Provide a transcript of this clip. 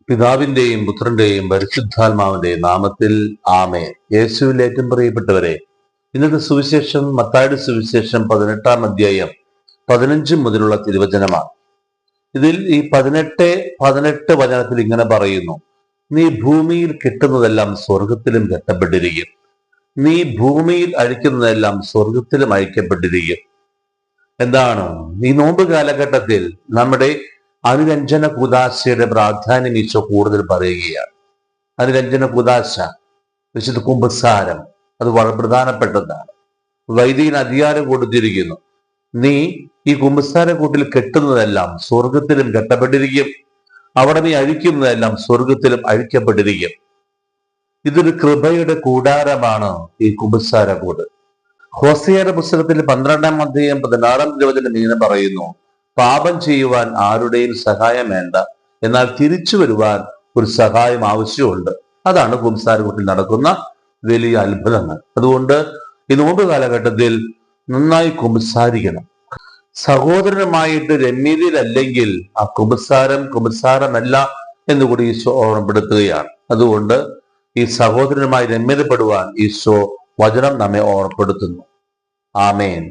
പിതാവിന്റെയും പുത്രന്റെയും പരിശുദ്ധാത്മാവിന്റെയും നാമത്തിൽ ആമേൻ. യേശുവിൽ ഏറ്റവും പ്രിയപ്പെട്ടവരെ, ഇന്നത്തെ സുവിശേഷം മത്തായിയുടെ സുവിശേഷം 18-ാം അധ്യായം 15 മുതലുള്ള തിരുവചനമാണ്. ഇതിൽ ഈ 18 വചനത്തിൽ ഇങ്ങനെ പറയുന്നു: നീ ഭൂമിയിൽ കെട്ടുന്നതെല്ലാം സ്വർഗത്തിലും കെട്ടപ്പെട്ടിരിക്കും, നീ ഭൂമിയിൽ അഴിക്കുന്നതെല്ലാം സ്വർഗത്തിലും അഴിക്കപ്പെട്ടിരിക്കും. എന്താണ് ഈ നോമ്പ് കാലഘട്ടത്തിൽ നമ്മുടെ അനുരഞ്ജന കൂദാശയുടെ പ്രാധാന്യം ഈശോ കൂടുതൽ പറയുകയാണ്. അനുരഞ്ജന കൂദാശ, വിശുദ്ധ കുമ്പസാരം, അത് വളരെ പ്രധാനപ്പെട്ടതാണ്. വൈദികന് അധികാരം കൊടുത്തിരിക്കുന്നു. നീ ഈ കുമ്പസാര കൂട്ടിൽ കെട്ടുന്നതെല്ലാം സ്വർഗത്തിലും കെട്ടപ്പെട്ടിരിക്കും, അവിടെ നീ അഴിക്കുന്നതെല്ലാം സ്വർഗത്തിലും അഴിക്കപ്പെട്ടിരിക്കും. ഇതൊരു കൃപയുടെ കൂടാരമാണ് ഈ കുമ്പസാര കൂട്. ഹോസേയുടെ പുസ്തകത്തിൽ 12-ാം അധ്യായം 16-ാം തിരുവചനം ഇങ്ങനെ പറയുന്നു: പാപം ചെയ്യുവാൻ ആരുടെയും സഹായം വേണ്ട, എന്നാൽ തിരിച്ചു വരുവാൻ ഒരു സഹായം ആവശ്യമുണ്ട്. അതാണ് കുമ്പസാരക്കൂട്ടിൽ നടക്കുന്ന വലിയ അത്ഭുതങ്ങൾ. അതുകൊണ്ട് ഈ നോമ്പ് കാലഘട്ടത്തിൽ നന്നായി കുമ്പസാരിക്കണം. സഹോദരനുമായിട്ട് രമ്യതയിലല്ലെങ്കിൽ ആ കുമ്പസാരമല്ല എന്നുകൂടി ഈശോ ഓർമ്മപ്പെടുത്തുകയാണ്. അതുകൊണ്ട് ഈ സഹോദരനുമായി രമ്യതപ്പെടുവാൻ ഈശോ വചനം നമ്മെ ഓർമ്മപ്പെടുത്തുന്നു. ആമേൻ.